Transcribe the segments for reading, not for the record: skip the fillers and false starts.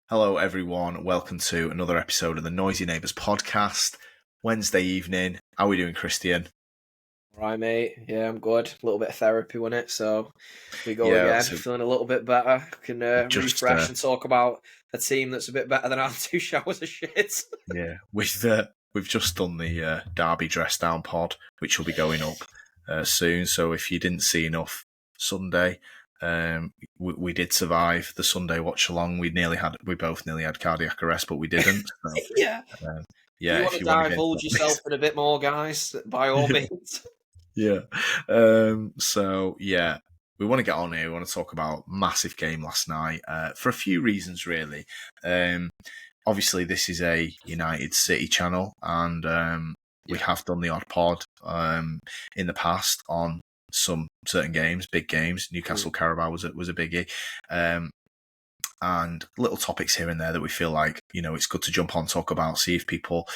Hello, everyone. Welcome to another episode of the Noisy Neighbours podcast. Wednesday evening. How are we doing, Christian? Right, mate. Yeah, I'm good. A little bit of therapy on it, so we go Yeah, again. so Feeling a little bit better. Can just refresh and talk about a team that's a bit better than our 2 showers of shit. we've just done the Derby dress down pod, which will be going up soon. So if you didn't see enough Sunday, we did survive the Sunday watch along. We both nearly had cardiac arrest, but we didn't. So, Yeah. um, If you yeah, want if to you want to get divulge into that, yourself in a bit more, guys, by all means. yeah. So yeah, we want to get on here. We want to talk about massive game last night for a few reasons, really. Obviously, this is a United City channel, and we have done the odd pod in the past on some certain games, big games. Newcastle Carabao was a biggie. And little topics here and there that we feel like, it's good to jump on, talk about, see if people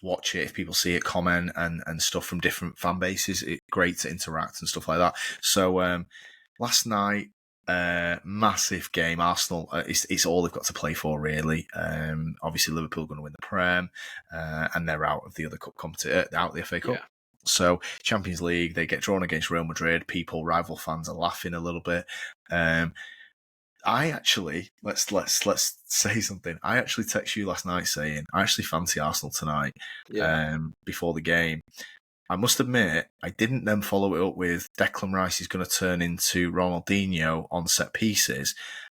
watch it, if people see it, comment and stuff from different fan bases. It's great to interact and stuff like that. So last night, massive game. Arsenal, it's all they've got to play for, really. Obviously, Liverpool are going to win the Prem, and they're out of the other cup out of the FA Cup. Yeah. So Champions League, they get drawn against Real Madrid. Rival fans are laughing a little bit. I actually let's say something. I actually texted you last night saying I actually fancy Arsenal tonight. Yeah. Before the game, I must admit I didn't then follow it up with Declan Rice is going to turn into Ronaldinho on set pieces,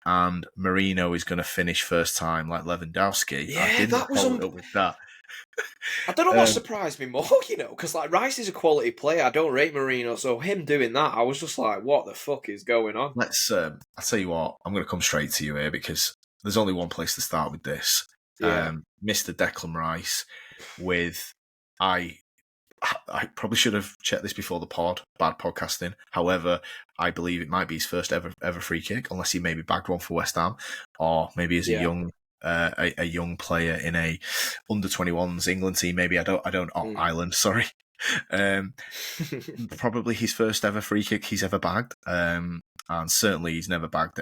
and Marino is going to finish first time like Lewandowski. Yeah, I didn't that was follow it up with that. I don't know what surprised me more, because like Rice is a quality player. I don't rate Marino, so him doing that, I was just like, what the fuck is going on? Let's. I'll tell you what. I'm going to come straight to you here because there's only one place to start with this. Yeah. Mr. Declan Rice, with I probably should have checked this before the pod. Bad podcasting. However, I believe it might be his first ever free kick, unless he maybe bagged one for West Ham, or maybe as a young player in a under 21s England team. Maybe I don't. Ireland. Sorry. Probably his first ever free kick he's ever bagged. And certainly he's never bagged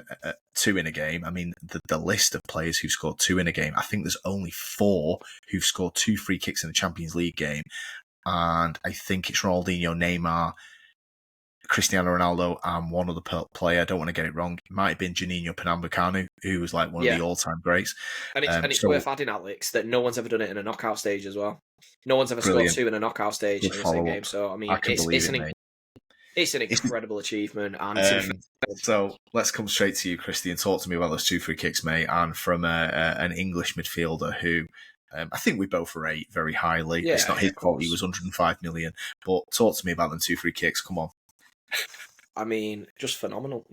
two in a game. I mean, the list of players who've scored two in a game, I think there's only 4 who've scored 2 free kicks in a Champions League game. And I think it's Ronaldinho, Neymar, Cristiano Ronaldo, and one other player. I don't want to get it wrong. It might have been Juninho Pernambucano, who was like one of the all-time greats. And it's worth adding, Alex, that no one's ever done it in a knockout stage as well. No one's ever scored 2 in a knockout stage in the same game. So, I mean, it's an incredible achievement. And so let's come straight to you, Christy, and talk to me about those 2 free kicks, mate, and from an English midfielder who I think we both rate very highly. Yeah, it's not his fault. He was 105 million. But talk to me about them 2 free kicks. Come on. I mean, just phenomenal.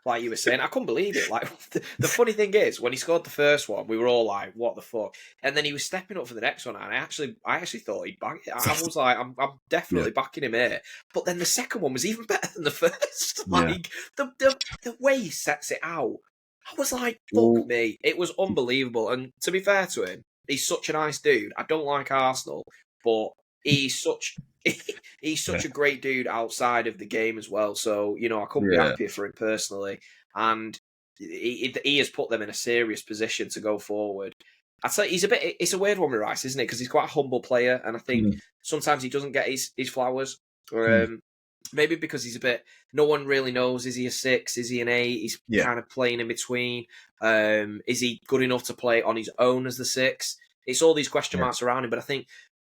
Like you were saying, I couldn't believe it. Like the funny thing is, when he scored the first one, we were all like, "What the fuck?" And then he was stepping up for the next one, and I actually thought he'd bang it. I was like, "I'm definitely backing him here." But then the second one was even better than the first. Like the way he sets it out, I was like, "Fuck me!" It was unbelievable. And to be fair to him, he's such a nice dude. I don't like Arsenal, but he's such a great dude outside of the game as well. So, I couldn't be happier for him personally. And he has put them in a serious position to go forward. I'd say it's a weird one with Rice, isn't it? Because he's quite a humble player. And I think sometimes he doesn't get his flowers. Maybe because he's no one really knows, is he a 6? Is he an 8? He's kind of playing in between. Is he good enough to play on his own as the 6? It's all these question marks around him. But I think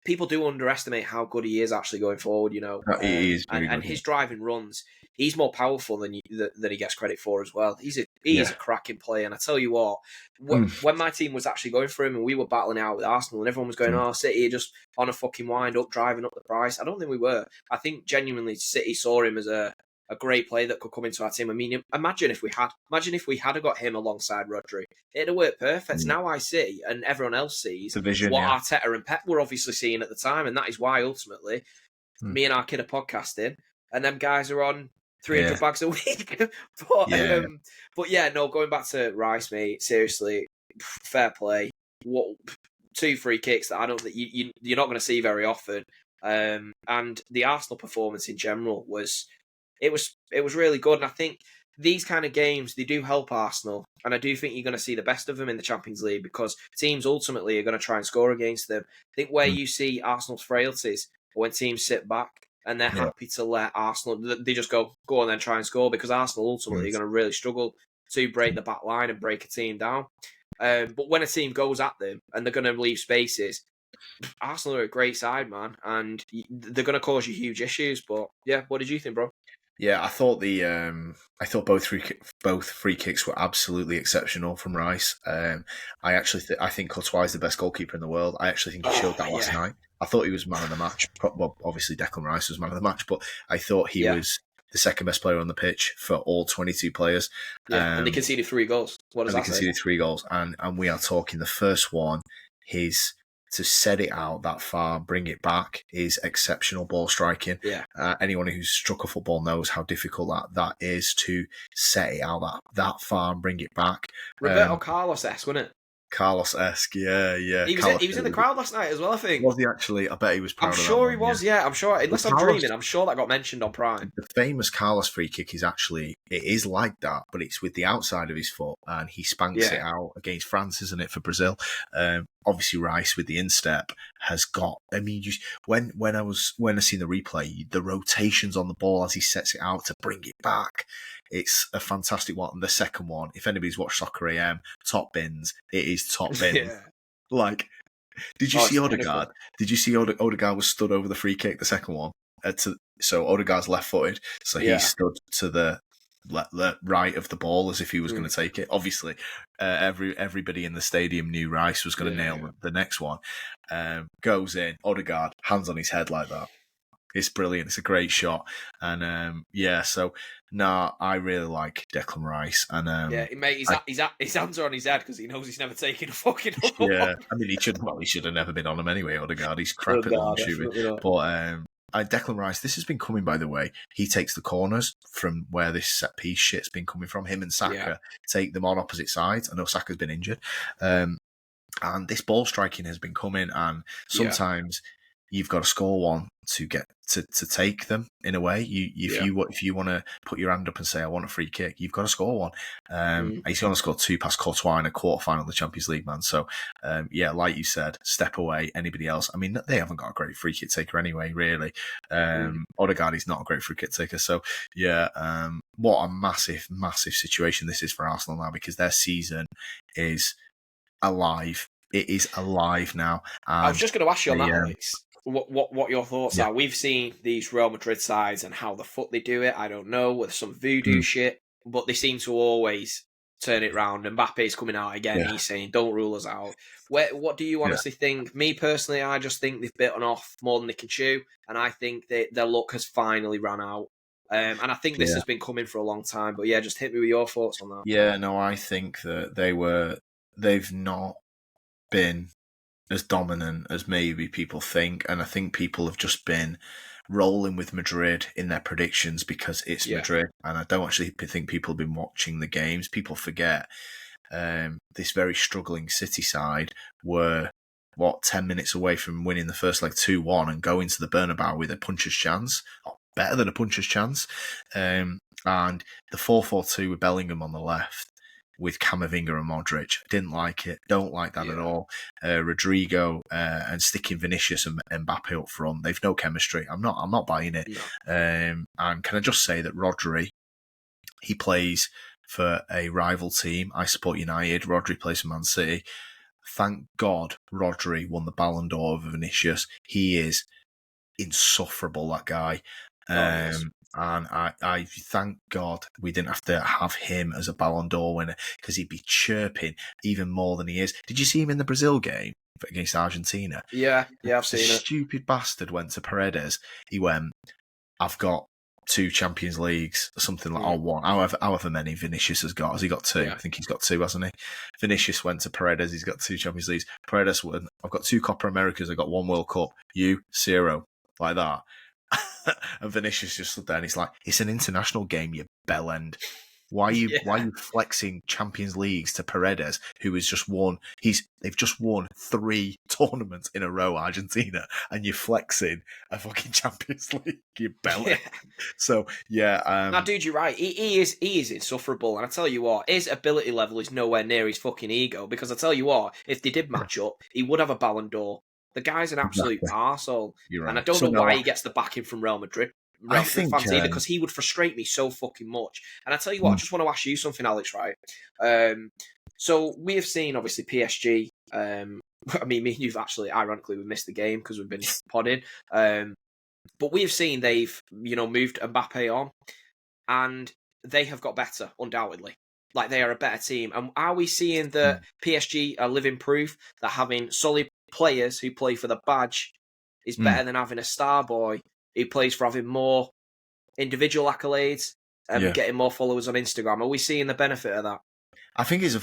people do underestimate how good he is actually going forward, He is and his driving runs, he's more powerful than he gets credit for as well. He is a cracking player, and I tell you what, when my team was actually going for him and we were battling out with Arsenal and everyone was going, "Oh, City are just on a fucking wind up, driving up the price," I don't think we were. I think genuinely City saw him as a great player that could come into our team. I mean, imagine if we had got him alongside Rodri. It'd have worked perfect. Now I see, and everyone else sees, what Arteta and Pep were obviously seeing at the time, and that is why ultimately me and our kid are podcasting, and them guys are on 300 bags a week. But going back to Rice, mate, seriously, fair play. What 2 free kicks that I don't think you're not going to see very often. And the Arsenal performance in general was really good. And I think these kind of games, they do help Arsenal, and I do think you're going to see the best of them in the Champions League because teams ultimately are going to try and score against them. I think where Mm. you see Arsenal's frailties when teams sit back and they're Yeah. happy to let Arsenal, they just go on and try and score because Arsenal ultimately are going to really struggle to break the back line and break a team down. But when a team goes at them and they're going to leave spaces, Arsenal are a great side, man, and they're going to cause you huge issues. But yeah, what did you think, bro? Yeah, I thought both free kicks were absolutely exceptional from Rice. I think Courtois is the best goalkeeper in the world. I actually think he showed that last night. I thought he was man of the match. Well, obviously Declan Rice was man of the match, but I thought he was the second best player on the pitch for all 22 players. Yeah, and they conceded 3 goals. What does that say? They conceded 3 goals, and we are talking the first one. His to set it out that far, bring it back, is exceptional ball striking. Yeah. Anyone who's struck a football knows how difficult that is to set it out that far and bring it back. Roberto Carlos-esque, wasn't it? Carlos-esque, yeah. He was in the crowd last night as well, I think. Was he actually? I bet he was proud I'm of that sure one, he was, yeah. I'm sure. Unless I'm dreaming, I'm sure that got mentioned on Prime. The famous Carlos free kick is like that, but it's with the outside of his foot, and he spanks it out against France, isn't it, for Brazil? Obviously, Rice with the instep has got. I mean, when I seen the replay, the rotations on the ball as he sets it out to bring it back, it's a fantastic one. And the second one, if anybody's watched Soccer AM, top bins, it is top bins. Yeah. Like, did you see Odegaard? Pinnacle. Did you see Odegaard was stood over the free kick, the second one? So Odegaard's left-footed, so he stood to the right of the ball as if he was going to take it. Obviously, everybody in the stadium knew Rice was going to nail the next one. Goes in, Odegaard, hands on his head like that. It's brilliant. It's a great shot, and I really like Declan Rice, and mate, his hands are on his head because he knows he's never taken a fucking. Yeah, I mean, he should have never been on him anyway. Odegaard, he's crap at long shooting, but Declan Rice, this has been coming, by the way. He takes the corners from where this set piece shit's been coming from. Him and Saka take them on opposite sides. I know Saka's been injured, and this ball striking has been coming, and sometimes you've got to score one to get to take them in a way. If you want to put your hand up and say I want a free kick, you've got to score one. He's going to score 2 past Courtois in a quarterfinal of the Champions League, man. So like you said, step away. Anybody else? I mean, they haven't got a great free kick taker anyway, really. Odegaard is not a great free kick taker. So what a massive situation this is for Arsenal now, because their season is alive. It is alive now. I was just going to ask you on that, Alex. What your thoughts are? We've seen these Real Madrid sides and how the fuck they do it. I don't know, with some voodoo shit, but they seem to always turn it round. Mbappe's coming out again. He's saying, "Don't rule us out." What do you honestly think? Me personally, I just think they've bitten off more than they can chew, and I think that their luck has finally run out. And I think this has been coming for a long time. But just hit me with your thoughts on that. Yeah, no, I think that they've not been as dominant as maybe people think, and I think people have just been rolling with Madrid in their predictions because it's Madrid, and I don't actually think people have been watching the games. People forget this very struggling City side were 10 minutes away from winning the first leg 2-1 and going to the Bernabeu with a puncher's chance, or better than a puncher's chance, and the 4-4-2 with Bellingham on the left with Camavinga and Modric. Didn't like it. Don't like that at all. Rodrigo and sticking Vinicius and Mbappe up front. They've no chemistry. I'm not buying it. No. And can I just say that Rodri, he plays for a rival team. I support United. Rodri plays for Man City. Thank God Rodri won the Ballon d'Or over Vinicius. He is insufferable, that guy. And I thank God we didn't have to have him as a Ballon d'Or winner, because he'd be chirping even more than he is. Did you see him in the Brazil game against Argentina? Yeah, I've seen it. Stupid bastard went to Paredes. He went, "I've got 2 Champions Leagues," or something like, one. However many Vinicius has got. Has he got 2? Yeah. I think he's got 2, hasn't he? Vinicius went to Paredes. He's got 2 Champions Leagues. Paredes went, "I've got 2 Copa Americas. I've got 1 World Cup. You, 0. Like that. And Vinicius just stood there and he's like, "It's an international game, you bellend." Why are you Yeah. flexing Champions Leagues to Paredes, who has just won? They've just won 3 tournaments in a row, Argentina, and you're flexing a fucking Champions League, you belly. Yeah. So yeah, Now, dude, you're right. He is insufferable, and I tell you what, his ability level is nowhere near his fucking ego. Because I tell you what, if they did match up, he would have a Ballon d'Or. The guy's an absolute exactly. arsehole, You're and I right. don't So know no, why he gets the backing from I Real Madrid think fans either, because he would frustrate me so fucking much. And I tell you what, I mm, just want to ask you something, Alex. Right? So we have seen obviously PSG. I mean, me and you've actually, ironically, we missed the game because we've been podding. But we have seen they've moved Mbappe on, and they have got better, undoubtedly. Like, they are a better team. And are we seeing that mm, PSG are living proof that having solid players who play for the badge is mm, better than having a star boy who plays for having more individual accolades and yeah. getting more followers on Instagram? Are we seeing the benefit of that? I think it's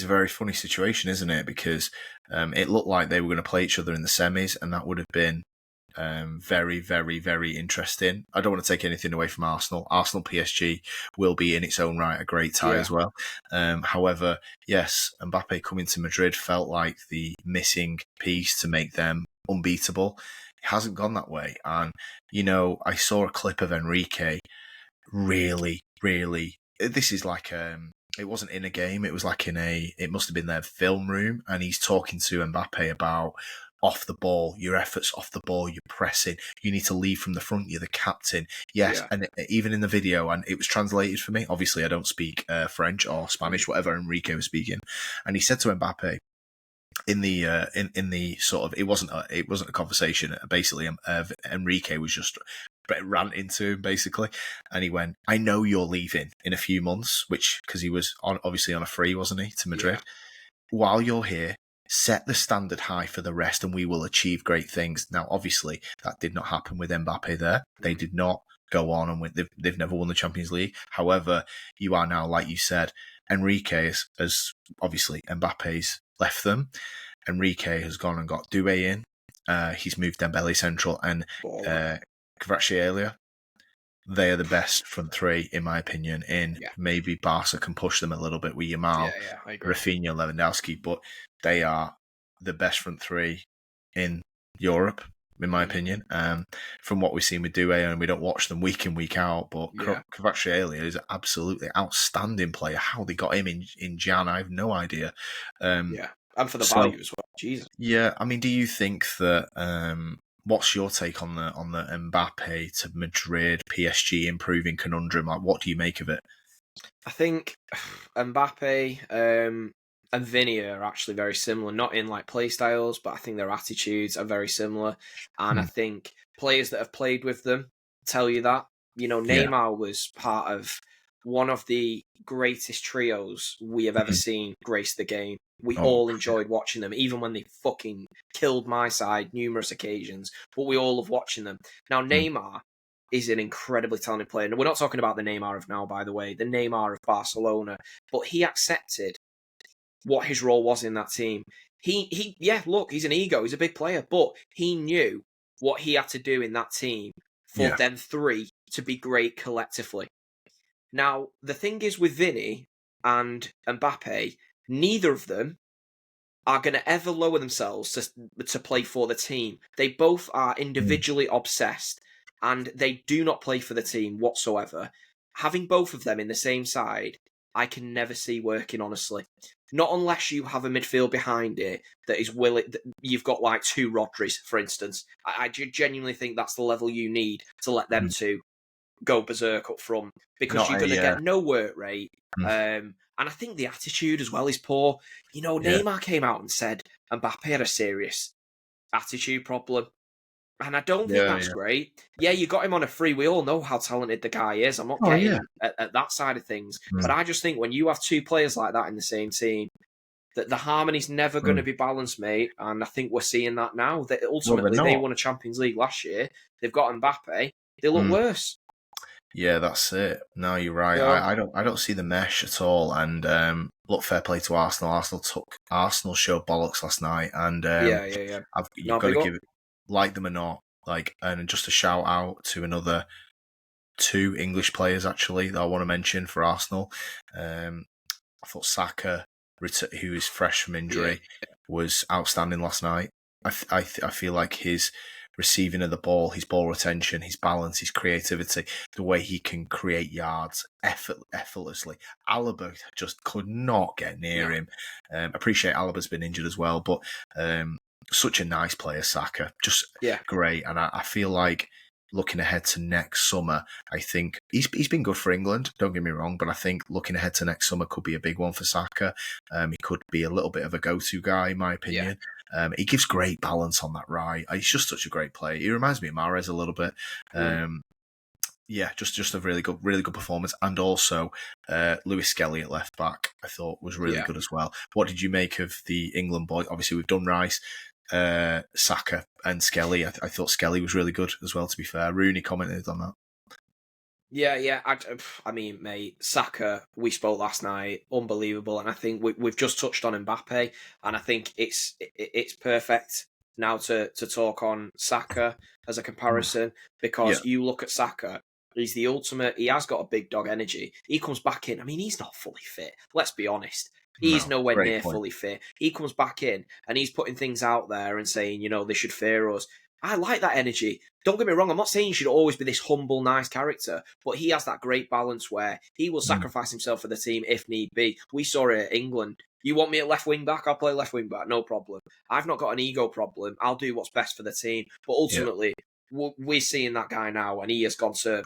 a very funny situation, isn't it? Because it looked like they were going to play each other in the semis, and that would have been very, very, very interesting. I don't want to take anything away from Arsenal. Arsenal PSG will be in its own right a great tie Yeah. as well. However, yes, Mbappe coming to Madrid felt like the missing piece to make them unbeatable. It hasn't gone that way, and I saw a clip of Enrique. Really, really, this is like it wasn't in a game. It was like it must have been their film room, and he's talking to Mbappe about off the ball, your efforts off the ball, you're pressing, you need to lead from the front, you're the captain. Yes, Yeah. and even in the video, and it was translated for me. Obviously, I don't speak French or Spanish, whatever Enrique was speaking, and he said to Mbappe in the in the sort of it wasn't a conversation. Basically, Enrique was just ranting to him basically, and he went, "I know you're leaving in a few months," which because he was obviously on a free, wasn't he, to Yeah. Madrid. While you're here, set the standard high for the rest, and we will achieve great things. Now, obviously, that did not happen with Mbappe. There, they did not go on and win. They've never won the Champions League. However, you are now, like you said, Enrique has obviously Mbappe's left them. Enrique has gone and got Doué in. He's moved Dembele central and Baller. Kvaratskhelia. They are the best front three, in my opinion. In Yeah. maybe Barca can push them a little bit with Yamal, Yeah. Yeah. I agree. Rafinha, Lewandowski, but they are the best front three in Europe, in my opinion. From what we've seen with Doué, and we don't watch them week in, week out, but Yeah. Kvaratskhelia is an absolutely outstanding player. How they got him in Jan, I have no idea. Yeah. And for the So value as well. Jesus. yeah, I mean, do you think that? What's your take on the Mbappe to Madrid PSG improving conundrum? Like, what do you make of it? I think Mbappe and Vinny are actually very similar, not in like play styles, but I think their attitudes are very similar. And I Hmm. think players that have played with them tell you that. Yeah. Neymar was part of one of the greatest trios we have ever Hmm. seen grace the game. We Oh, all enjoyed watching them, even when they fucking killed my side numerous occasions. But we all love watching them. Now, mm, Neymar is an incredibly talented player. And we're not talking about the Neymar of now, by the way, the Neymar of Barcelona. But he accepted what his role was in that team. Yeah, look, he's an ego, he's a big player, but he knew what he had to do in that team for yeah. them three to be great collectively. Now, the thing is with Vinny and Mbappe, neither of them are going to ever lower themselves to play for the team. They both are Mm, individually obsessed and they do not play for the team whatsoever. Having both of them in the same side, I can never see working, honestly. Not unless you have a midfield behind it that is willing. You've got like 2 Rodris, for instance. I genuinely think that's the level you need to let them mm. two go berserk up front, because Not you're going to a get no work rate. mm, And I think the attitude as well is poor. yeah, Neymar came out and said Mbappe had a serious attitude problem. And I don't think yeah, that's yeah. great. Yeah, you got him on a free. We all know how talented the guy is. I'm not Oh yeah. getting at that side of things. But Mm, I just think when you have 2 players like that in the same team, that the harmony's never going to mm. be balanced, mate. And I think we're seeing that now. That Well, they're ultimately they not. won a Champions League last year. They've got Mbappe. They look Mm. worse. Yeah, that's it. No, you're right. So I don't see the mesh at all. And look, fair play to Arsenal. Arsenal showed bollocks last night, and yeah, yeah, yeah. you've No, got to big give up. it, like them or not, like, and just a shout out to another two English players actually that I want to mention for Arsenal. I thought Saka, who is fresh from injury, was outstanding last night. I feel like his receiving of the ball, his ball retention, his balance, his creativity, the way he can create yards effortlessly. Alaba just could not get near him. Appreciate Alaba's been injured as well, but such a nice player, Saka. Just great. And I feel like looking ahead to next summer, I think he's been good for England, don't get me wrong, but I think looking ahead to next summer could be a big one for Saka. He could be a little bit of a go-to guy, in my opinion. He gives great balance on that right. He's just such a great player. He reminds me of Mahrez a little bit. Just a really good performance. And also, Lewis Skelly at left back, I thought was really good as well. What did you make of the England boy? Obviously, we've done Rice, Saka, and Skelly. I thought Skelly was really good as well. To be fair, Rooney commented on that. Yeah. I mean, mate, Saka, we spoke last night, unbelievable, and I think we've just touched on Mbappe, and I think it's perfect now to talk on Saka as a comparison, because you look at Saka, he's the ultimate. He has got a big dog energy. He comes back in. I mean, he's not fully fit. Let's be honest. He's nowhere near fully fit. He comes back in and he's putting things out there and saying, they should fear us. I like that energy. Don't get me wrong, I'm not saying he should always be this humble, nice character, but he has that great balance where he will sacrifice himself for the team if need be. We saw it at England. You want me at left wing back? I'll play left wing back, no problem. I've not got an ego problem. I'll do what's best for the team. But ultimately, we're seeing that guy now, and he has gone to...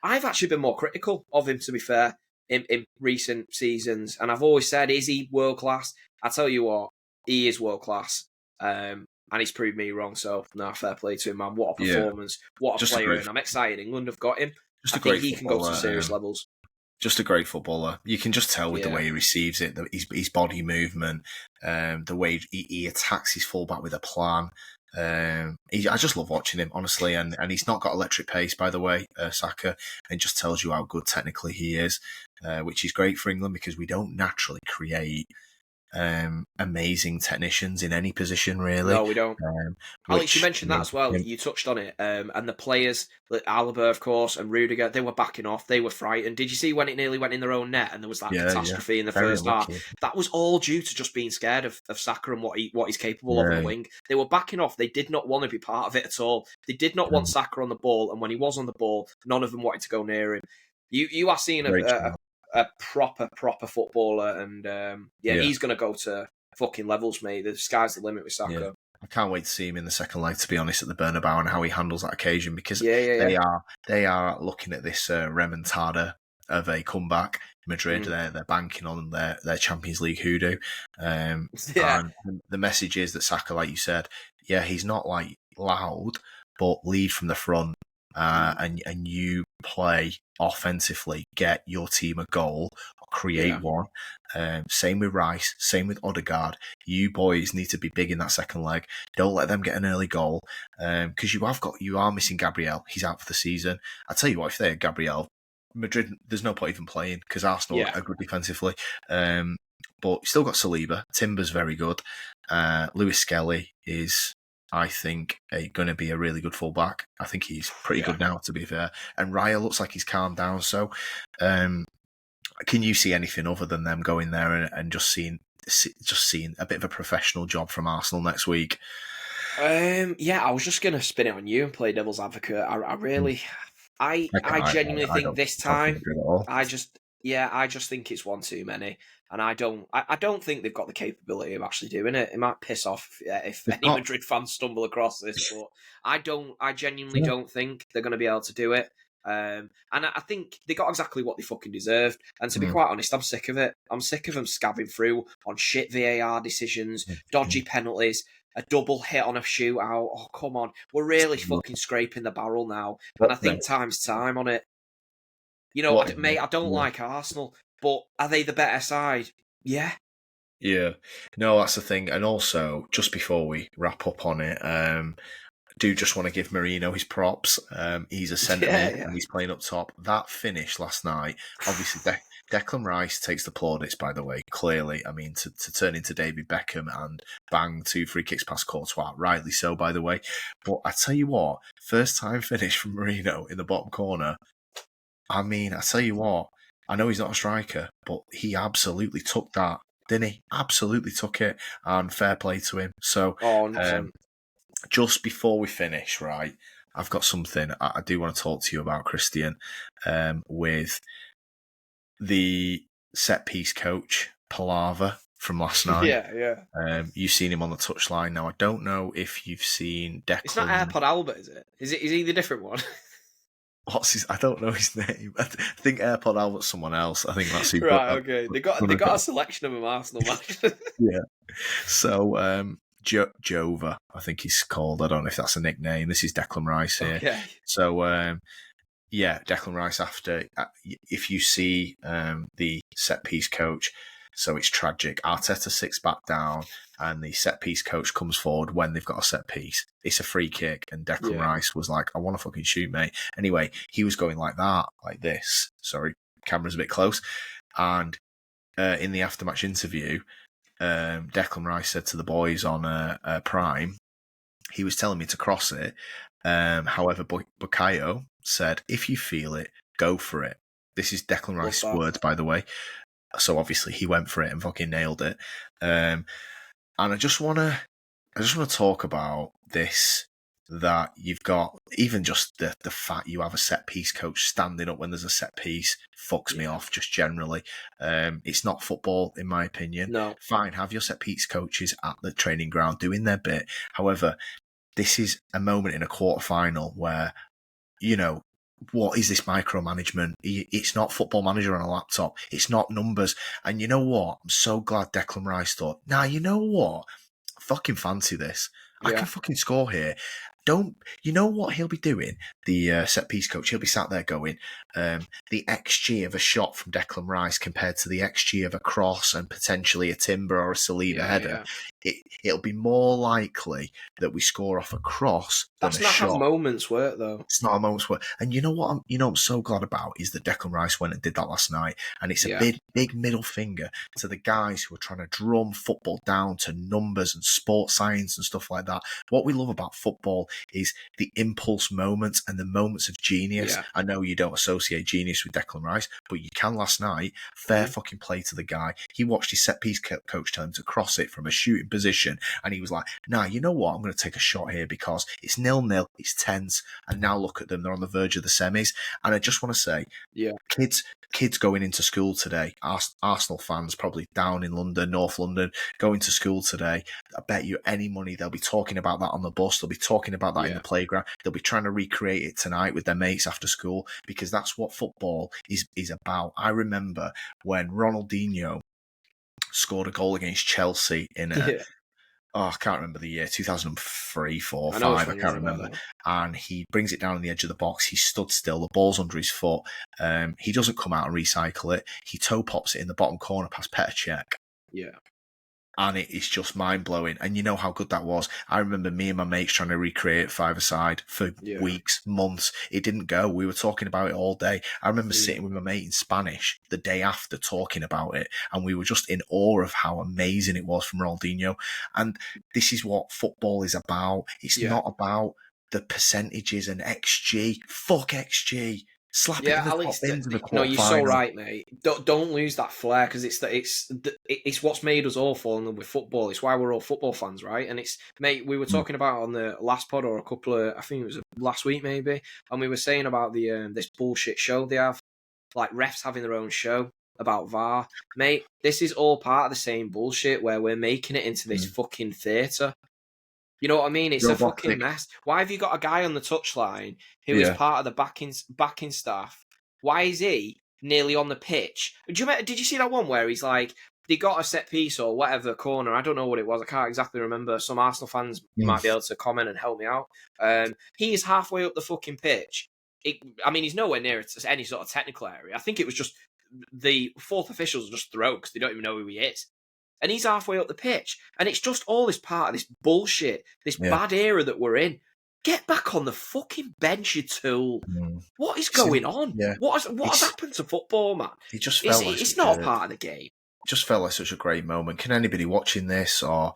I've actually been more critical of him, to be fair, in recent seasons. And I've always said, is he world-class? I tell you what, he is world-class. And he's proved me wrong, so fair play to him, man. What a performance. What a player, and I'm excited England have got him. I think he can go to serious levels. Just a great footballer. You can just tell with the way he receives it, his body movement, the way he attacks his fullback with a plan. I just love watching him, honestly, and he's not got electric pace, by the way, Saka, and it just tells you how good technically he is, which is great for England because we don't naturally create amazing technicians in any position, really. No, we don't. Alex, you mentioned that as well. You touched on it. And the players, like Alaba, of course, and Rudiger, they were backing off. They were frightened. Did you see when it nearly went in their own net and there was that catastrophe in the first half? That was all due to just being scared of Saka and what he's capable of on the wing. They were backing off. They did not want to be part of it at all. They did not want Saka on the ball. And when he was on the ball, none of them wanted to go near him. You are seeing a proper footballer, and he's going to go to fucking levels, mate. The sky's the limit with Saka. Yeah. I can't wait to see him in the second leg, to be honest, at the Bernabeu and how he handles that occasion, because they are looking at this remontada of a comeback. Madrid, they're banking on their Champions League hoodoo. And the message is that Saka, like you said, he's not like loud, but lead from the front. And you play offensively, get your team a goal, or create one. Same with Rice, same with Odegaard. You boys need to be big in that second leg. Don't let them get an early goal, because you are missing Gabriel. He's out for the season. I tell you what, if they had Gabriel, Madrid, there's no point even playing because Arsenal are good defensively. But still got Saliba. Timber's very good. Lewis Skelly is, I think, going to be a really good fullback. I think he's pretty good now, to be fair. And Raya looks like he's calmed down. So, can you see anything other than them going there and just seeing a bit of a professional job from Arsenal next week? I was just going to spin it on you and play devil's advocate. I genuinely think this time, I just think it's one too many. And I don't think they've got the capability of actually doing it. It might piss off if any Madrid fans stumble across this, but I genuinely don't think they're going to be able to do it. And I think they got exactly what they fucking deserved. And to be quite honest, I'm sick of it. I'm sick of them scabbing through on shit VAR decisions, dodgy penalties, a double hit on a shootout. Oh, come on. We're really fucking scraping the barrel now. And I think time's time on it. Mate, I don't like Arsenal. But are they the better side? Yeah. Yeah. No, that's the thing. And also, just before we wrap up on it, I do just want to give Marino his props. He's a centre mid and he's playing up top. That finish last night, obviously, Declan Rice takes the plaudits, by the way, clearly. I mean, to turn into David Beckham and bang 2 free kicks past Courtois, rightly so, by the way. But I tell you what, first time finish from Marino in the bottom corner, I mean, I tell you what, I know he's not a striker, but he absolutely took that, didn't he? Absolutely took it, and fair play to him. So, Oh, um, 100%. just before we finish, right, I've got something I do want to talk to you about, Christian, with the set piece coach, Palava, from last night. Yeah, yeah. You've seen him on the touchline. Now, I don't know if you've seen It's not Declan. AirPod Albert, is it? Is he the different one? What's his? I don't know his name. I think AirPod Albert's someone else. I think that's who. Right, okay. They got a selection of them Arsenal matches. Yeah. So, Jova, I think he's called. I don't know if that's a nickname. This is Declan Rice here. Okay. So, yeah, Declan Rice after. If you see the set piece coach, so it's tragic. Arteta sits back down, and the set piece coach comes forward when they've got a set piece. It's a free kick, and Declan Rice was like, "I want to fucking shoot, mate." Anyway, he was going like that, like this. Sorry, camera's a bit close. And in the aftermatch interview, Declan Rice said to the boys on Prime, he was telling me to cross it. However, Bukayo said, if you feel it, go for it. This is Declan Rice's words, by the way. So obviously he went for it and fucking nailed it. And I just want to talk about this, that you've got, even just the fact you have a set piece coach standing up when there's a set piece fucks me off just generally. It's not football, in my opinion. No. Fine, have your set piece coaches at the training ground doing their bit. However, this is a moment in a quarter-final where, you know, what is this micromanagement? It's not Football Manager on a laptop. It's not numbers. And you know what? I'm so glad Declan Rice thought, nah, you know what? I fucking fancy this. I can fucking score here. You know what he'll be doing? The set piece coach, he'll be sat there going, the XG of a shot from Declan Rice compared to the XG of a cross and potentially a Timber or a Saliba header. It'll be more likely that we score off a cross than a shot. That's not how moments work, though. It's not a moment's work. And you know what I'm so glad about is that Declan Rice went and did that last night. And it's a big middle finger to the guys who are trying to drum football down to numbers and sports science and stuff like that. What we love about football is the impulse moments and the moments of genius. Yeah. I know you don't associate genius with Declan Rice, but you can last night. Fair fucking play to the guy. He watched his set piece coach tell him to cross it from a shooting position, and he was like, nah, you know what? I'm going to take a shot here because it's 0-0, it's tense, and now look at them. They're on the verge of the semis. And I just want to say, kids going into school today, Arsenal fans probably down in London, North London, going to school today, I bet you any money they'll be talking about that on the bus. They'll be talking about that in the playground. They'll be trying to recreate it tonight with their mates after school, because that's what football is about. I remember when Ronaldinho scored a goal against Chelsea in I can't remember the year, 2003, 4, 5, I can't remember. And he brings it down on the edge of the box. He stood still. The ball's under his foot. He doesn't come out and recycle it. He toe pops it in the bottom corner past Petr Cech. Yeah. And it is just mind-blowing. And you know how good that was. I remember me and my mates trying to recreate it five-a-side for weeks, months. It didn't go. We were talking about it all day. I remember sitting with my mate in Spanish the day after talking about it, and we were just in awe of how amazing it was from Ronaldinho. And this is what football is about. It's not about the percentages and XG. Fuck XG. Slap it in the top bins of the quarterfinal. No, you're so right, mate. Don't lose that flair, because it's what's made us all fall in love with football. It's why we're all football fans, right? And it's, mate, we were talking about on the last pod, or a couple of, I think it was last week maybe, and we were saying about the this bullshit show they have, like refs having their own show about VAR. Mate, this is all part of the same bullshit where we're making it into this fucking theatre. You know what I mean? It's a fucking mess. Why have you got a guy on the touchline who is part of the backing staff? Why is he nearly on the pitch? Did you see that one where he's like, they got a set piece or whatever corner? I don't know what it was. I can't exactly remember. Some Arsenal fans might be able to comment and help me out. He is halfway up the fucking pitch. He's nowhere near any sort of technical area. I think it was just the fourth officials just throw because they don't even know who he is. And he's halfway up the pitch. And it's just all this part of this bullshit, this bad era that we're in. Get back on the fucking bench, you tool. What is going on? Yeah. What has happened to football, man? It just felt it's not a part of the game. It just felt like such a great moment. Can anybody watching this or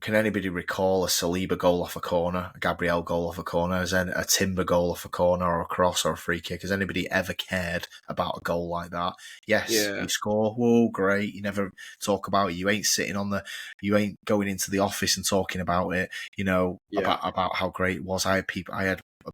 can anybody recall a Saliba goal off a corner, a Gabriel goal off a corner, a Timber goal off a corner or a cross or a free kick? Has anybody ever cared about a goal like that? Yes, Yeah. you score, whoa, great. You never talk about it. You ain't you ain't going into the office and talking about it. Yeah. About how great it was. I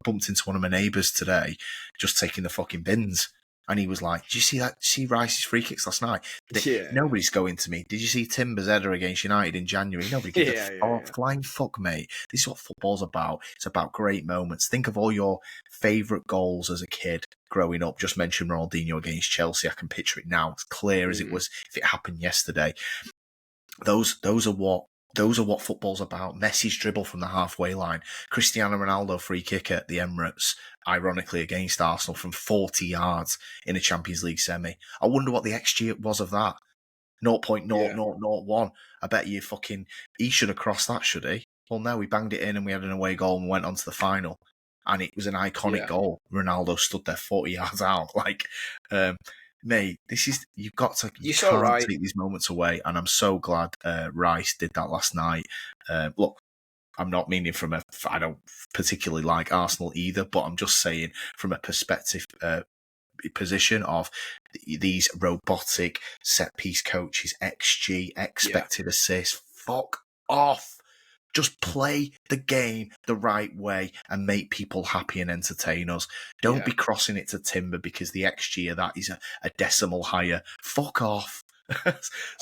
bumped into one of my neighbours today, just taking the fucking bins. And he was like, "Did you see that? See Rice's free kicks last night? Yeah. Nobody's going to me. Did you see Timber's header against United in January? Nobody gives a flying fuck, mate. This is what football's about. It's about great moments. Think of all your favourite goals as a kid growing up. Just mention Ronaldinho against Chelsea. I can picture it now. It's clear as it was if it happened yesterday. Those are what football's about. Messi's dribble from the halfway line. Cristiano Ronaldo free kick at the Emirates, ironically against Arsenal from 40 yards in a Champions League semi. I wonder what the XG was of that. 0.0001. I bet you he should have crossed that, should he? Well, no, we banged it in and we had an away goal and went on to the final. And it was an iconic goal. Ronaldo stood there 40 yards out. Mate, you've got to, you can't take these moments away. And I'm so glad Rice did that last night. Look, I'm not meaning I don't particularly like Arsenal either, but I'm just saying from a perspective, position of these robotic set piece coaches, XG, expected assists. Fuck off. Just play the game the right way and make people happy and entertain us. Don't be crossing it to Timber because the XG of that is a decimal higher. Fuck off.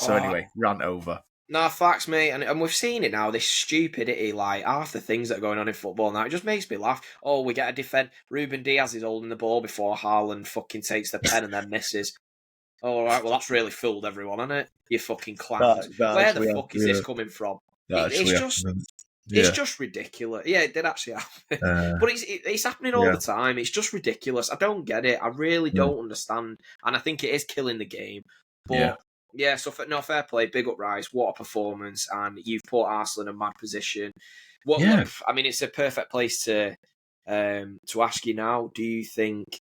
Anyway, rant over. No, facts, mate. And we've seen it now, this stupidity, like half the things that are going on in football now. It just makes me laugh. Oh, we get a defend. Ruben Diaz is holding the ball before Haaland fucking takes the pen and then misses. All right, well, that's really fooled everyone, hasn't it? You fucking clowns. Where the fuck is this coming from? It's just ridiculous. Yeah, it did actually happen. But it's happening all the time. It's just ridiculous. I don't get it. I really don't understand. And I think it is killing the game. But so fair play. Big up Rice. What a performance. And you've put Arsenal in a mad position. Look, I mean, it's a perfect place to ask you now. Do you think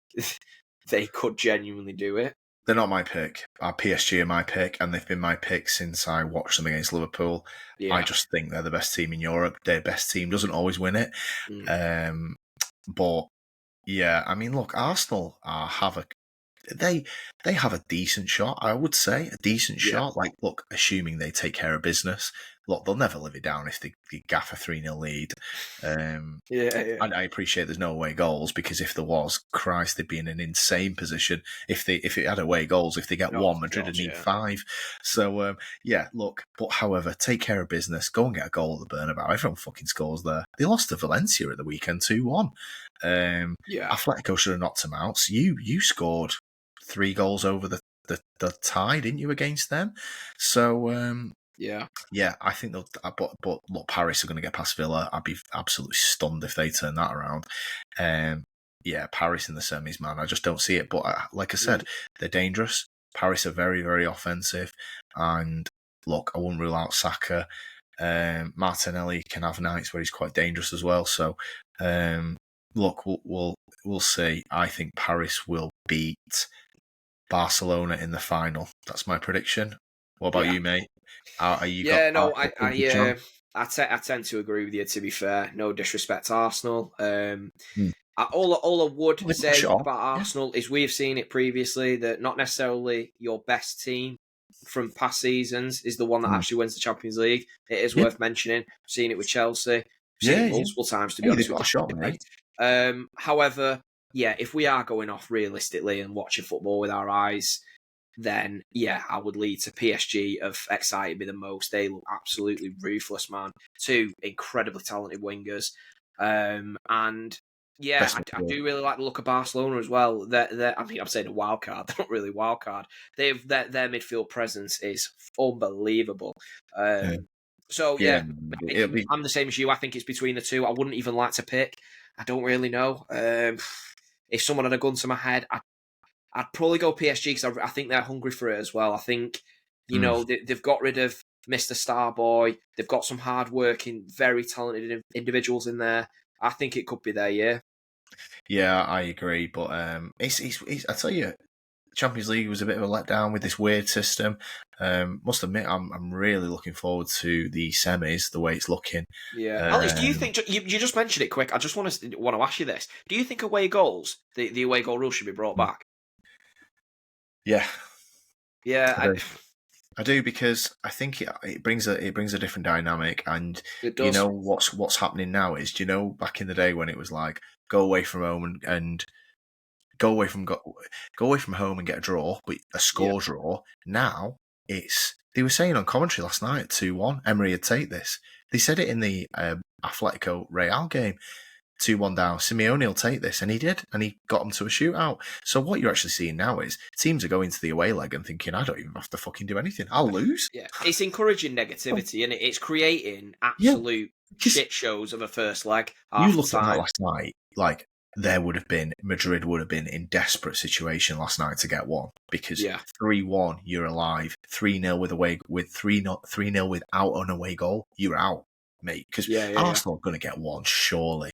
they could genuinely do it? They're not my pick. Our PSG are my pick, and they've been my pick since I watched them against Liverpool. Yeah. I just think they're the best team in Europe. Their best team doesn't always win it. But, yeah, I mean, look, Arsenal have a decent shot, I would say. A decent shot. Like, look, assuming they take care of business. Look, they'll never live it down if they gaff a 3-0 lead. And I appreciate there's no away goals because if there was, Christ, they'd be in an insane position. If it had away goals, if they get one, Madrid would need 5. So, look, but however, take care of business. Go and get a goal at the Bernabeu. Everyone fucking scores there. They lost to Valencia at the weekend 2-1. Atletico should have knocked them out. So you scored 3 goals over the tie, didn't you, against them? So, I think they'll. But look, Paris are going to get past Villa. I'd be absolutely stunned if they turn that around. Paris in the semis, man. I just don't see it. But like I said, they're dangerous. Paris are very, very offensive. And look, I wouldn't rule out Saka. Martinelli can have nights where he's quite dangerous as well. So, look, we'll see. I think Paris will beat Barcelona in the final. That's my prediction. What about you, mate? I tend to agree with you, to be fair. No disrespect to Arsenal. All I would say about Arsenal is we've seen it previously that not necessarily your best team from past seasons is the one that actually wins the Champions League. It is worth mentioning. I've seen it with Chelsea. I've seen it multiple times, to be honest with you. However, if we are going off realistically and watching football with our eyes, then, I would lead to PSG have excited me the most. They look absolutely ruthless, man. 2 incredibly talented wingers. I do really like the look of Barcelona as well. I'm saying a wild card. They're not really wild card. Their midfield presence is unbelievable. I'm the same as you. I think it's between the 2. I wouldn't even like to pick. I don't really know. If someone had a gun to my head, I'd probably go PSG because I think they're hungry for it as well. I think, they've got rid of Mr. Starboy. They've got some hard-working, very talented individuals in there. I think it could be their year. Yeah, I agree. But I tell you, Champions League was a bit of a letdown with this weird system. Must admit, I'm really looking forward to the semis, the way it's looking. Yeah, Alex, do you think you just mentioned it quick? I just want to ask you this: do you think away goals, the away goal rule, should be brought back? Yeah, Yeah, I do, because I think it brings a different dynamic, and it does. what's happening now is, back in the day when it was like go away from home and go away from home and get a draw, but a score draw. Now they were saying on commentary last night at 2-1, Emery would take this. They said it in the Atletico Real game. 2-1 down, Simeone will take this, and he did, and he got them to a shootout. So what you're actually seeing now is teams are going to the away leg and thinking, I don't even have to fucking do anything. I'll lose. Yeah, it's encouraging negativity, and it's creating absolute shit shows of a first leg. You looked at that last night, like Madrid would have been in desperate situation last night to get one, because 3-1 you're alive, 3-0 with 3-0 without an away goal, you're out, mate. Because Arsenal are going to get one surely.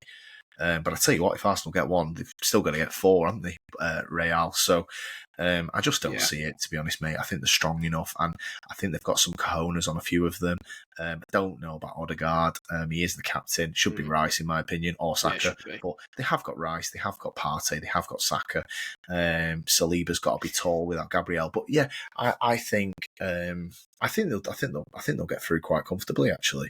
But I tell you what, if Arsenal get one, they've still got to get four, haven't they, Real? So I just don't see it, to be honest, mate. I think they're strong enough, and I think they've got some cojones on a few of them. I don't know about Odegaard. He is the captain. Should be Rice, in my opinion, or Saka. But they have got Rice, they have got Partey, they have got Saka. Saliba's got to be tall without Gabriel. But yeah, I think they'll get through quite comfortably, actually.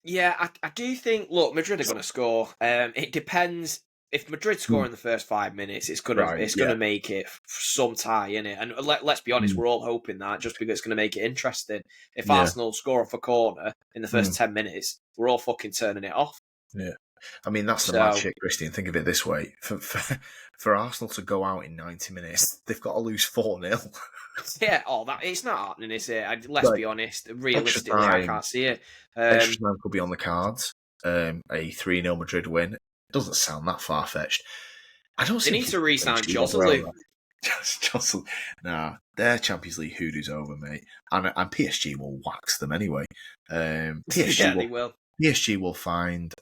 Yeah, I do think. Look, Madrid are going to score. It depends. If Madrid score in the first 5 minutes, it's gonna make it some tie, innit? And let's be honest, we're all hoping that, just because it's gonna make it interesting. If Arsenal score off a corner in the first 10 minutes, we're all fucking turning it off. Yeah, I mean that's the magic, Christian. Think of it this way: for Arsenal to go out in 90 minutes, they've got to lose 4-0. Yeah, it's not happening, is it? Let's be honest. Realistically, I can't see it. Extra time could be on the cards. A 3-0 Madrid win. It doesn't sound that far fetched. I don't. They need to re-sign Joselu. Joselu. Nah, their Champions League hoodoo's over, mate. And PSG will wax them anyway. PSG will. PSG will find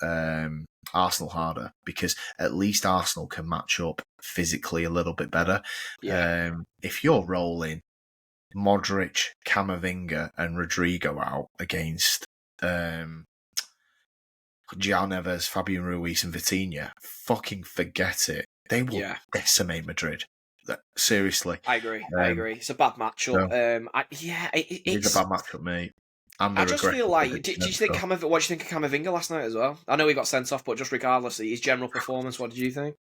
Arsenal harder, because at least Arsenal can match up physically a little bit better. Yeah. If you're rolling Modric, Camavinga and Rodrigo out against João Neves, Fabian Ruiz and Vitinha, fucking forget it. They will decimate Madrid. Seriously. I agree. It's a bad matchup. It's a bad matchup, mate. I just feel like, do you think what do you think of Camavinga last night as well? I know he got sent off, but just regardless, his general performance, what did you think?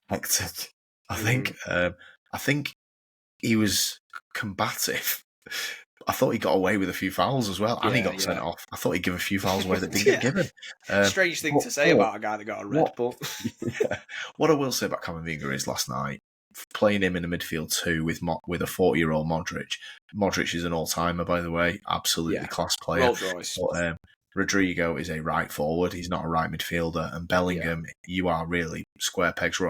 Hectic. I think he was combative. I thought he got away with a few fouls as well, and he got sent off. I thought he'd give a few fouls away that didn't get given. Strange thing to say about a guy that got a red, but... What I will say about Camavinga is last night, playing him in the midfield too with a 40-year-old Modric. Modric is an all-timer, by the way. Absolutely class player. Rolls-Royce. But, Rodrigo is a right forward. He's not a right midfielder. And Bellingham, you are really square pegs,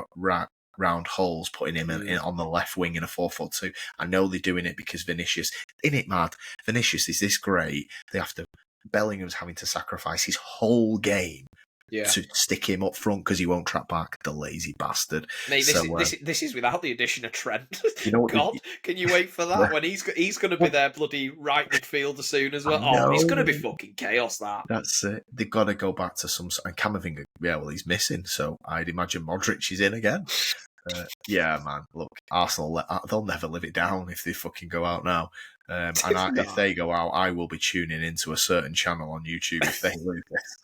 round holes, putting him in on the left wing in a 4-4-2. I know they're doing it because Vinicius, isn't it mad? Vinicius is this great. Bellingham's having to sacrifice his whole game to stick him up front because he won't track back, the lazy bastard. Mate, this is without the addition of Trent. You know what, God, can you wait for that when he's going to be their bloody right midfielder soon as well? It's going to be fucking chaos, that. That's it. They've got to go back to some... And Camavinga, he's missing, so I'd imagine Modric is in again. Man, look, Arsenal, they'll never live it down if they fucking go out now. If they go out, I will be tuning into a certain channel on YouTube if they lose this.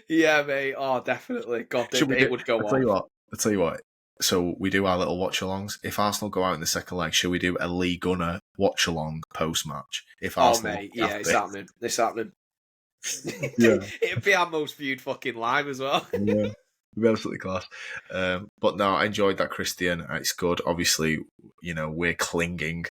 Yeah, mate. Oh, definitely. God, it would go on. I'll tell you what. So we do our little watch-alongs. If Arsenal go out in the second leg, should we do a Lee Gunner watch-along post-match? It's happening. It's happening. It'd be our most viewed fucking live as well. Yeah. We're absolutely class. But no, I enjoyed that, Christian. It's good. Obviously, we're clinging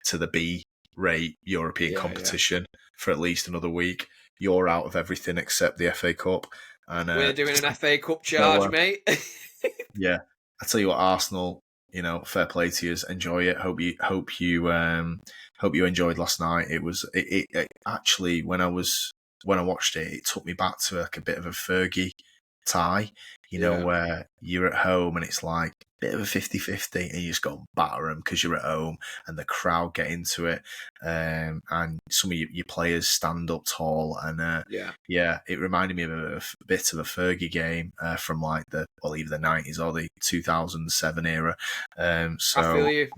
to the B-rate European competition for at least another week. You're out of everything except the FA Cup. And we're doing an FA Cup charge, mate. Yeah. I tell you what, Arsenal, fair play to you. Enjoy it. Hope you enjoyed last night. It actually, when I watched it, it took me back to like a bit of a Fergie tie. where you're at home and it's like a bit of a 50-50 and you just go and batter them because you're at home and the crowd get into it, and some of your players stand up tall, and it reminded me of a bit of a Fergie game from like either the 90s or the 2007 era. So I feel you.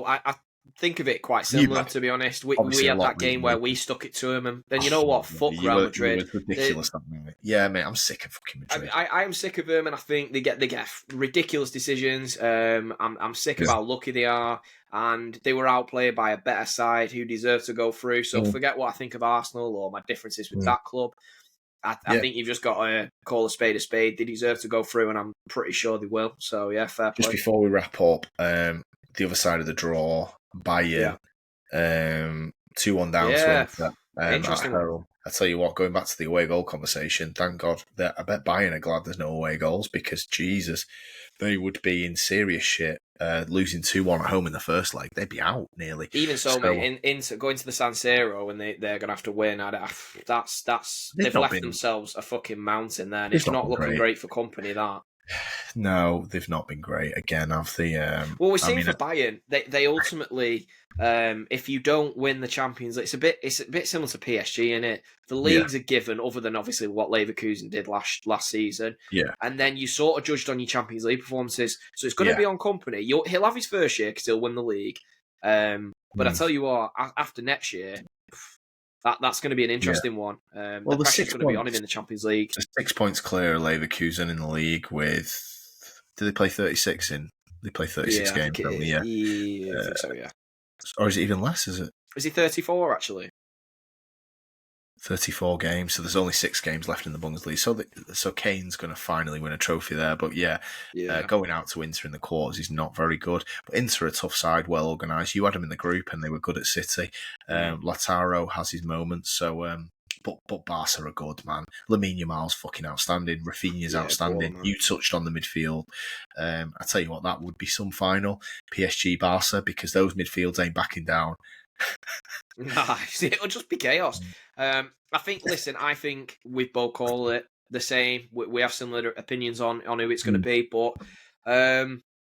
I think of it quite you similar, to be honest. We obviously a had lot that game recently. where we stuck it to them, and you know what? Fuck Real You Madrid. were ridiculous that night. Yeah, mate, I'm sick of fucking Madrid. I am sick of them, and I think they get ridiculous decisions. I'm sick of how lucky they are, and they were outplayed by a better side who deserve to go through. So forget what I think of Arsenal or my differences with that club. I think you've just got to call a spade a spade. They deserve to go through, and I'm pretty sure they will. So yeah, fair play. Just before we wrap up, the other side of the draw, Bayern, 2-1 down to Inter at home. I tell you what, going back to the away goal conversation, thank God that I bet Bayern are glad there's no away goals, because Jesus, they would be in serious shit. Losing 2-1 at home in the first leg, they'd be out nearly. Even so, mate, going to the San Siro and they're going to have to win. They've left themselves a fucking mountain there, and it's not looking great for company, that. No, they've not been great. Again, have the well, we're seeing for Bayern, they ultimately, if you don't win the Champions League, it's a bit similar to PSG, in it. The leagues are given, other than obviously what Leverkusen did last season. Yeah, and then you sort of judged on your Champions League performances. So it's going to be on company. He'll have his first year because he'll win the league. But I tell you what, after next year, that's going to be an interesting one. The pressure's going to be on him in the Champions League. 6 points clear of Leverkusen in the league with... Did they play 36 in? They play 36 games, don't they? I think so, yeah. Or is it even less, is it? Is he 34, actually? 34 games, so there's only 6 games left in the Bundesliga. So Kane's going to finally win a trophy there. But going out to Inter in the quarters is not very good. But Inter are a tough side, well organised. You had them in the group and they were good at City. Lautaro has his moments, so... But Barca are good, man. Lamine Yamal's fucking outstanding. Rafinha's outstanding. You touched on the midfield. I tell you what, that would be some final. PSG Barca, because those midfields ain't backing down. Nice. It'll just be chaos. I think we've both called it the same. We have similar opinions on who it's going to be, but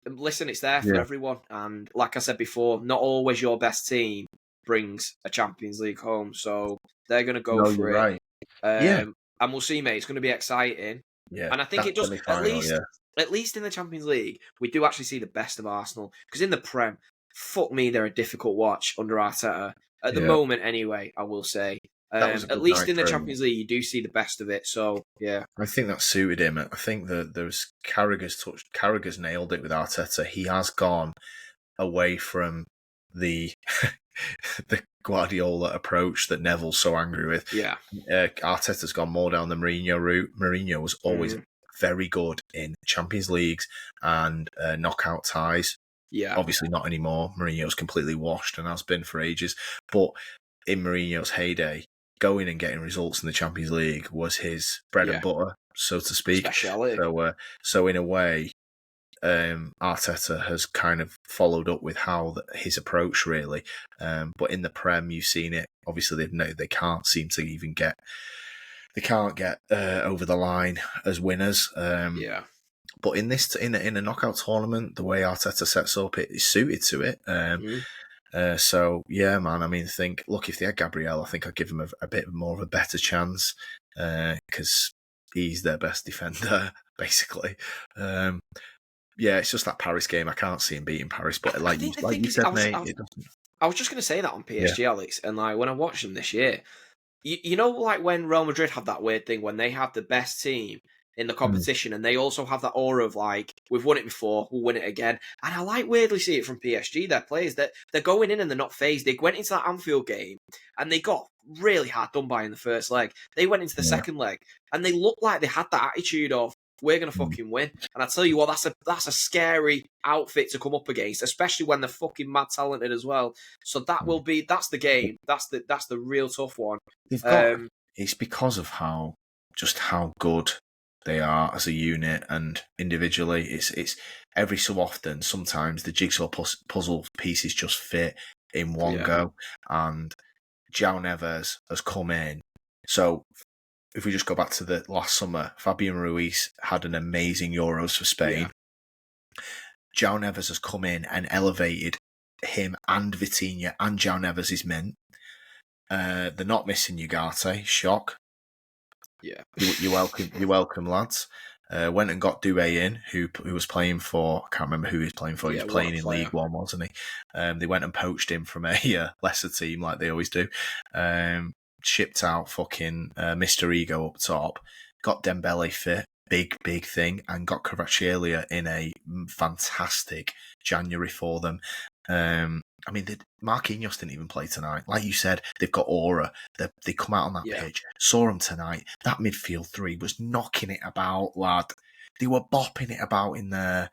listen, it's there for everyone. And like I said before, not always your best team brings a Champions League home, so they're going to go for it. Right. And we'll see, mate. It's going to be exciting. Yeah, and I think it does, at least in the Champions League, we do actually see the best of Arsenal. Because in the Prem, fuck me, they're a difficult watch under Arteta. At the moment, anyway, I will say. At least in the Champions League, you do see the best of it. So, yeah. I think that suited him. I think that there's Carragher's nailed it with Arteta. He has gone away from the the Guardiola approach that Neville's so angry with. Yeah. Arteta's gone more down the Mourinho route. Mourinho was always very good in Champions Leagues and knockout ties. Yeah. Obviously not anymore. Mourinho's completely washed and has been for ages. But in Mourinho's heyday, going and getting results in the Champions League was his bread and butter, so to speak. Speciality. So in a way, Arteta has kind of followed up with his approach, really. But in the Prem, you've seen it. Obviously, they can't seem to even get over the line as winners. But in a knockout tournament, the way Arteta sets up, it is suited to it. So yeah, man. I mean, if they had Gabriel, I think I'd give him a bit more of a better chance because he's their best defender, basically. Yeah, it's just that Paris game. I can't see him beating Paris, but like you said, mate, it doesn't. I was just going to say that on PSG, Alex, and like when I watched them this year, you know, like when Real Madrid have that weird thing when they have the best team in the competition, and they also have that aura of like, we've won it before, we'll win it again. And I like weirdly see it from PSG. Their players, that they're going in and they're not phased. They went into that Anfield game and they got really hard done by in the first leg. They went into the second leg and they looked like they had that attitude of, we're going to fucking win. And I tell you what, that's a scary outfit to come up against, especially when they're fucking mad talented as well. So that's the game. That's the real tough one. It's because of how good they are as a unit and individually. It's every so often, sometimes the jigsaw puzzle pieces just fit in one go. And João Neves has come in. So if we just go back to the last summer, Fabian Ruiz had an amazing Euros for Spain. João Neves has come in and elevated him and Vitinha and João Neves is mint. They're not missing Ugarte. Shock. Yeah. You're welcome, lads. Went and got Doué in, who was playing for, I can't remember who he was playing for. He was playing in League One, wasn't he? They went and poached him from a lesser team like they always do. Shipped out fucking Mr. Ego up top. Got Dembele fit, big thing, and got Kvaratskhelia in a fantastic January for them. I mean, Marquinhos didn't even play tonight. Like you said, they've got aura. They come out on that pitch. Saw them tonight. That midfield three was knocking it about, lad. They were bopping it about in there.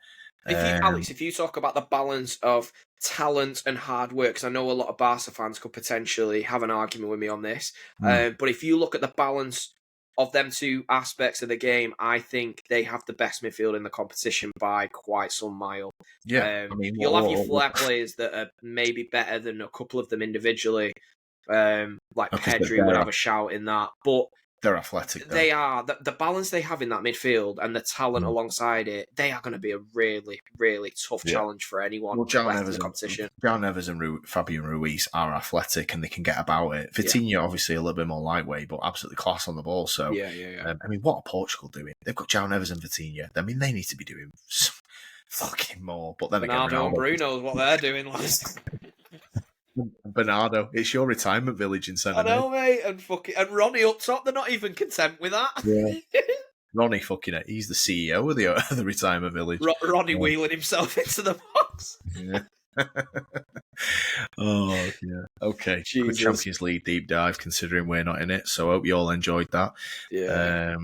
Alex, if you talk about the balance of talent and hard work, because I know a lot of Barca fans could potentially have an argument with me on this, but if you look at the balance of them two aspects of the game, I think they have the best midfield in the competition by quite some mile. Yeah, you'll have your flair players that are maybe better than a couple of them individually. Like Pedri would have a shout in that, but they're athletic. They are the balance they have in that midfield and the talent alongside it. They are going to be a really, really tough challenge for anyone left in the competition. João Neves and Fabian Ruiz are athletic and they can get about it. Vitinha, obviously a little bit more lightweight, but absolutely class on the ball. So I mean, what are Portugal doing? They've got João Neves and Vitinha. I mean, they need to be doing fucking more. But then Ronaldo and Bruno's what they're doing. Bernardo, it's your retirement village in centre. I know, mate, and Ronnie up top. They're not even content with that. Yeah. Ronnie he's the CEO of the retirement village. Ronnie wheeling himself into the box. Yeah. Oh yeah. Okay. Jesus. Good Champions League deep dive, considering we're not in it. So I hope you all enjoyed that. Yeah.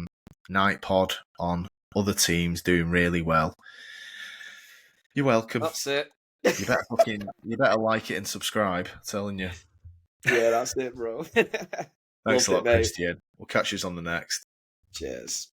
Night pod on other teams doing really well. You're welcome. That's it. You better like it and subscribe. I'm telling you. Yeah, that's it, bro. Thanks a lot, Christian. We'll catch you on the next. Cheers.